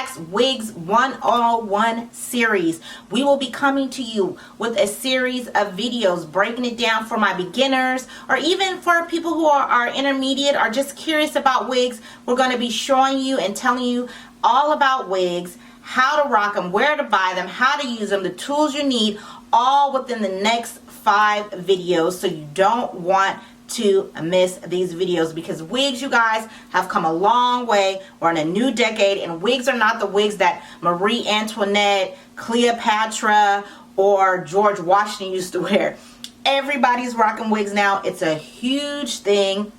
Sacks Wigs 101 series. We will be coming to you with a series of videos breaking it down for my beginners, or even for people who are intermediate or just curious about wigs. We're going to be showing you and telling you all about wigs, how to rock them, where to buy them, how to use them, the tools you need, all within the next 5 videos. So you don't want to miss these videos, because wigs, you guys, have come a long way. We're in a new decade, and wigs are not the wigs that Marie Antoinette, Cleopatra, or George Washington used to wear. Everybody's rocking wigs now. It's a huge thing.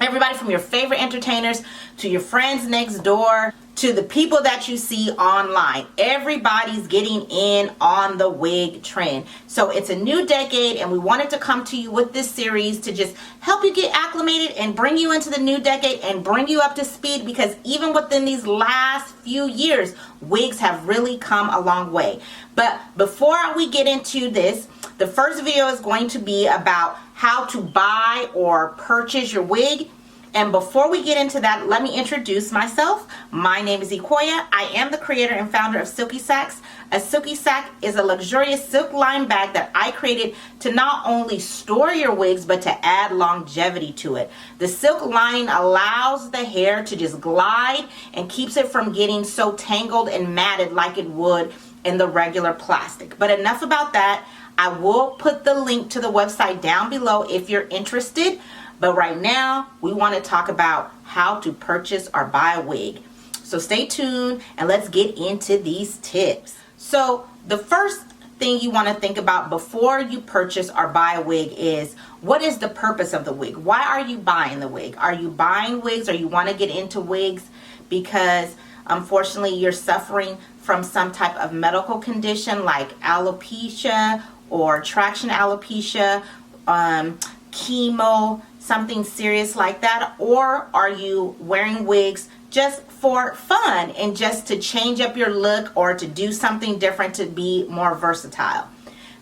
Everybody from your favorite entertainers to your friends next door to the people that you see online. Everybody's getting in on the wig trend. So it's a new decade, and we wanted to come to you with this series to just help you get acclimated and bring you into the new decade and bring you up to speed, because even within these last few years, wigs have really come a long way. But before we get into this, the first video is going to be about how to buy or purchase your wig. And before we get into that, let me introduce myself. My name is Ikoya. I am the creator and founder of Silky Sacks. A Silky Sack is a luxurious silk lined bag that I created to not only store your wigs, but to add longevity to it. The silk lining allows the hair to just glide and keeps it from getting so tangled and matted like it would in the regular plastic. But enough about that. I will put the link to the website down below if you're interested. But right now, we want to talk about how to purchase or buy a wig. So stay tuned and let's get into these tips. So the first thing you want to think about before you purchase or buy a wig is, what is the purpose of the wig? Why are you buying the wig? Are you buying wigs, or you want to get into wigs because unfortunately you're suffering from some type of medical condition like alopecia or traction alopecia, chemo, something serious like that? Or are you wearing wigs just for fun and just to change up your look or to do something different to be more versatile?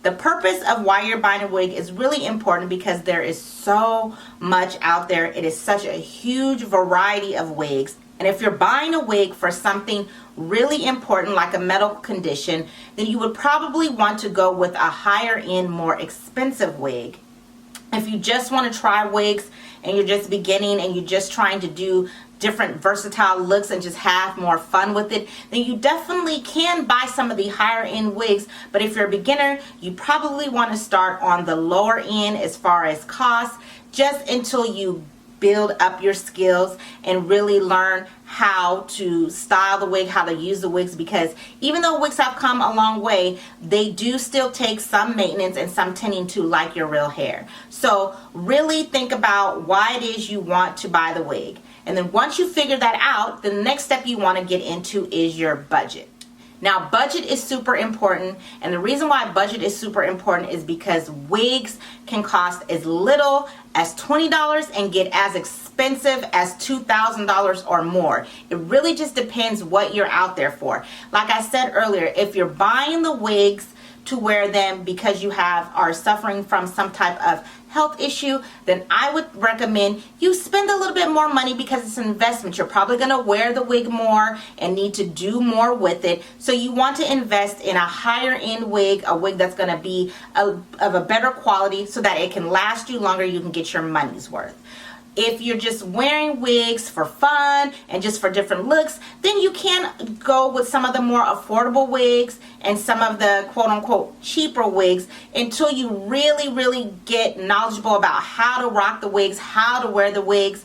The purpose of why you're buying a wig is really important, because there is so much out there. It is such a huge variety of wigs. And if you're buying a wig for something really important like a medical condition, then you would probably want to go with a higher end, more expensive wig. If you just want to try wigs and you're just beginning and you're just trying to do different versatile looks and just have more fun with it, then you definitely can buy some of the higher end wigs. But if you're a beginner, you probably want to start on the lower end as far as cost, just until you build up your skills and really learn how to style the wig, how to use the wigs, because even though wigs have come a long way, they do still take some maintenance and some tending to, like your real hair. So really think about why it is you want to buy the wig. And then once you figure that out, the next step you want to get into is your budget. Now, budget is super important, and the reason why budget is super important is because wigs can cost as little as $20 and get as expensive as $2,000 or more. It really just depends what you're out there for. Like I said earlier, if you're buying the wigs to wear them because you are suffering from some type of health issue, then I would recommend you spend a little bit more money, because it's an investment. You're probably going to wear the wig more and need to do more with it. So you want to invest in a higher end wig, a wig that's going to be of a better quality so that it can last you longer, you can get your money's worth. If you're just wearing wigs for fun and just for different looks, then you can go with some of the more affordable wigs and some of the quote-unquote cheaper wigs until you really get knowledgeable about how to rock the wigs, how to wear the wigs.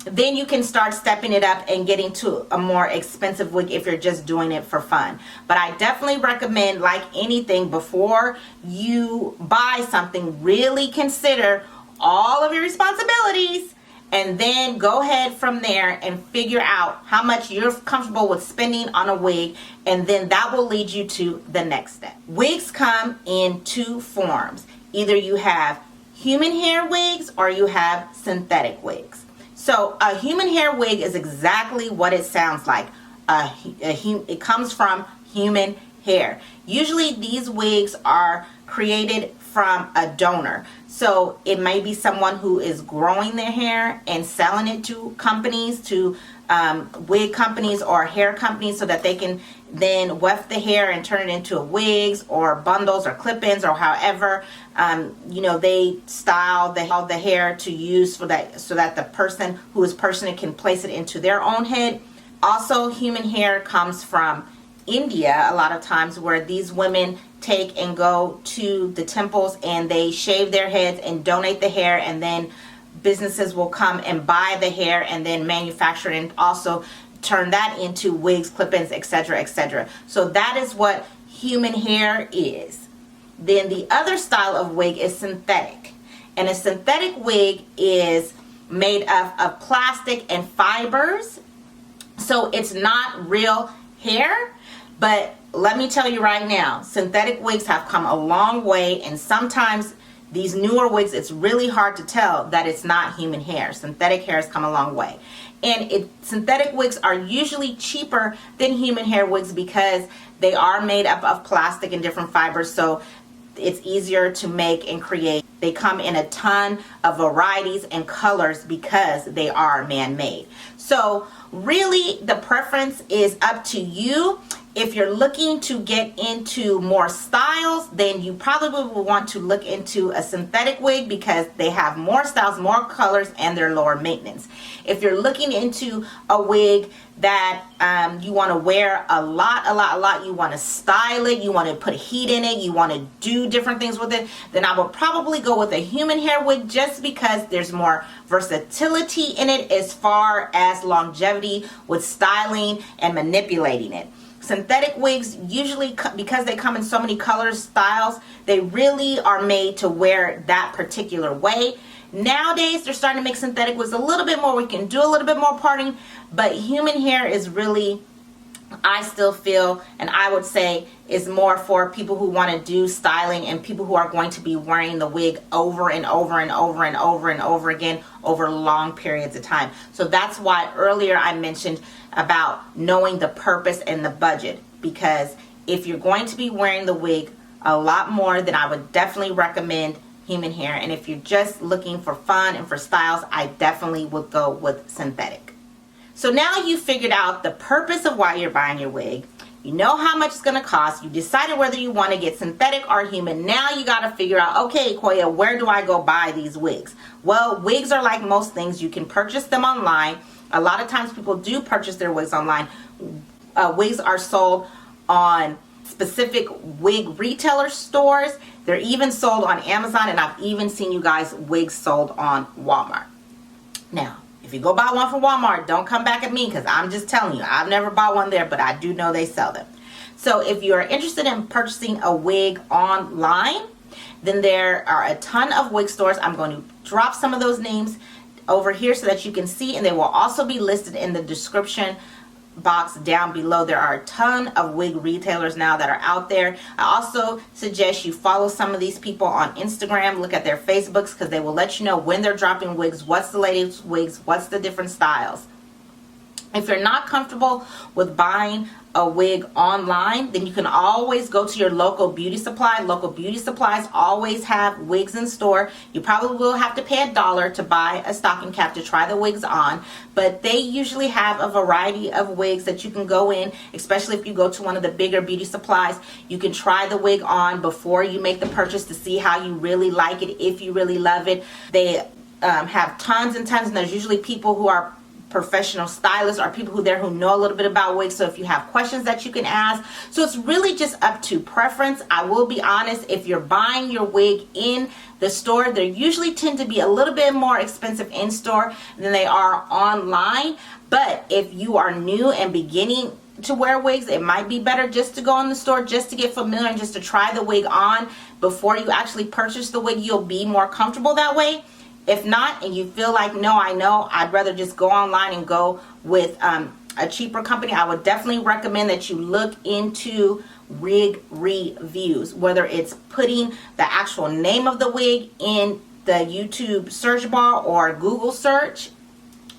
Then you can start stepping it up and getting to a more expensive wig if you're just doing it for fun. But I definitely recommend, like anything, before you buy something, really consider all of your responsibilities, and then go ahead from there and figure out how much you're comfortable with spending on a wig, and then that will lead you to the next step. Wigs come in 2 forms. Either you have human hair wigs or you have synthetic wigs. So a human hair wig is exactly what it sounds like. It comes from human hair. Usually these wigs are created from a donor. So it may be someone who is growing their hair and selling it to companies to wig companies or hair companies so that they can then weft the hair and turn it into wigs or bundles or clip-ins or however they style the hair to use for that, so that the person who is personing it can place it into their own head. Also, human hair comes from India a lot of times, where these women take and go to the temples and they shave their heads and donate the hair, and then businesses will come and buy the hair and then manufacture it and also turn that into wigs, clip-ins, etc., etc. So that is what human hair is. Then the other style of wig is synthetic. And a synthetic wig is made of plastic and fibers. So it's not real hair. But let me tell you right now, synthetic wigs have come a long way, and sometimes these newer wigs, it's really hard to tell that it's not human hair. Synthetic hair has come a long way. And synthetic wigs are usually cheaper than human hair wigs because they are made up of plastic and different fibers, so it's easier to make and create. They come in a ton of varieties and colors because they are man-made. So really the preference is up to you. If you're looking to get into more styles, then you probably will want to look into a synthetic wig because they have more styles, more colors, and they're lower maintenance. If you're looking into a wig that you want to wear a lot, you want to style it, you want to put heat in it, you want to do different things with it, then I would probably go with a human hair wig just because there's more versatility in it as far as longevity with styling and manipulating it. Synthetic wigs, usually because they come in so many colors, styles, they really are made to wear that particular way. Nowadays, they're starting to make synthetic wigs a little bit more. We can do a little bit more parting, but human hair is really, I still feel, and I would say, is more for people who want to do styling and people who are going to be wearing the wig over and over and over and over and over again over long periods of time. So that's why earlier I mentioned about knowing the purpose and the budget, because if you're going to be wearing the wig a lot more, then I would definitely recommend human hair. And if you're just looking for fun and for styles, I definitely would go with synthetic. So now you figured out the purpose of why you're buying your wig. You know how much it's going to cost. You decided whether you want to get synthetic or human. Now you got to figure out, okay, Koya, where do I go buy these wigs? Well, wigs are like most things. You can purchase them online. A lot of times people do purchase their wigs online. Wigs are sold on specific wig retailer stores. They're even sold on Amazon, and I've even seen you guys wigs sold on Walmart. Now, if you go buy one from Walmart, don't come back at me because I'm just telling you, I've never bought one there, but I do know they sell them. So if you're interested in purchasing a wig online, then there are a ton of wig stores. I'm going to drop some of those names over here so that you can see, and they will also be listed in the description box down below. There are a ton of wig retailers now that are out there. I also suggest you follow some of these people on Instagram, look at their Facebooks, because they will let you know when they're dropping wigs, what's the latest wigs, what's the different styles. If you're not comfortable with buying a wig online, then you can always go to your local beauty supply. Local beauty supplies always have wigs in store. You probably will have to pay $1 to buy a stocking cap to try the wigs on, but they usually have a variety of wigs that you can go in, especially if you go to one of the bigger beauty supplies. You can try the wig on before you make the purchase to see how you really like it, if you really love it. They have tons and tons, and there's usually people who are professional stylists or people who know a little bit about wigs, so if you have questions that you can ask. So it's really just up to preference. I will be honest, if you're buying your wig in the store, they usually tend to be a little bit more expensive in store than they are online. But if you are new and beginning to wear wigs, it might be better just to go in the store, just to get familiar and just to try the wig on before you actually purchase the wig. You'll be more comfortable that way. If not, and you feel like, no, I know, I'd rather just go online and go with a cheaper company, I would definitely recommend that you look into wig reviews, whether it's putting the actual name of the wig in the YouTube search bar or Google search,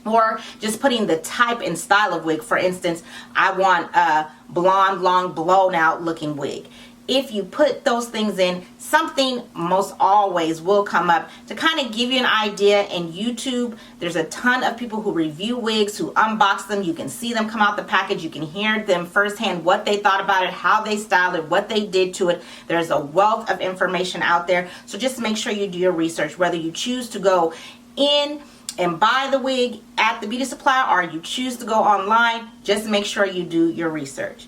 or just putting the type and style of wig. For instance, I want a blonde, long, blown out looking wig. if you put those things in, something most always will come up to kind of give you an idea. In YouTube, there's a ton of people who review wigs, who unbox them. You can see them come out the package. You can hear them firsthand, what they thought about it, how they styled it, what they did to it. There's a wealth of information out there. So just make sure you do your research, whether you choose to go in and buy the wig at the beauty supply or you choose to go online. Just make sure you do your research.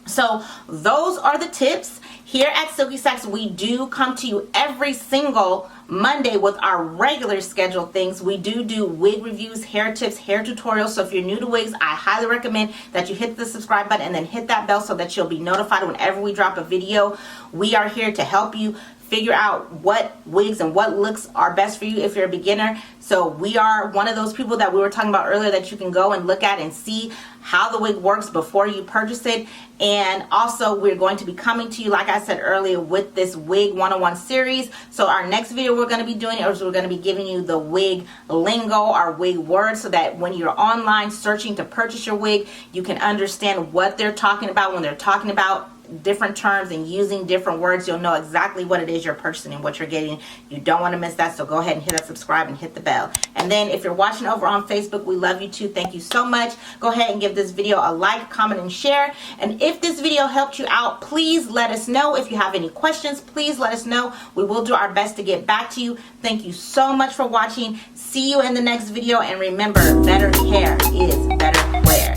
So those are the tips. Here at Silky Stacks, we do come to you every single Monday with our regular scheduled things. We do wig reviews, hair tips, hair tutorials. So if you're new to wigs, I highly recommend that you hit the subscribe button and then hit that bell so that you'll be notified whenever we drop a video. We are here to help you figure out what wigs and what looks are best for you if you're a beginner. So we are one of those people that we were talking about earlier that you can go and look at and see how the wig works before you purchase it. And also, we're going to be coming to you, like I said earlier, with this Wig 101 series. So our next video we're going to be doing is we're going to be giving you the wig lingo, our wig words, so that when you're online searching to purchase your wig, you can understand what they're talking about when they're talking about different terms and using different words. You'll know exactly what it is you're purchasing and what you're getting. You don't want to miss that, so go ahead and hit that subscribe and hit the bell. And then if you're watching over on Facebook, we love you too. Thank you so much. Go ahead and give this video a like, comment, and share. And if this video helped you out, please let us know. If you have any questions, please let us know. We will do our best to get back to you. Thank you so much for watching. See you in the next video, and remember, better hair is better wear.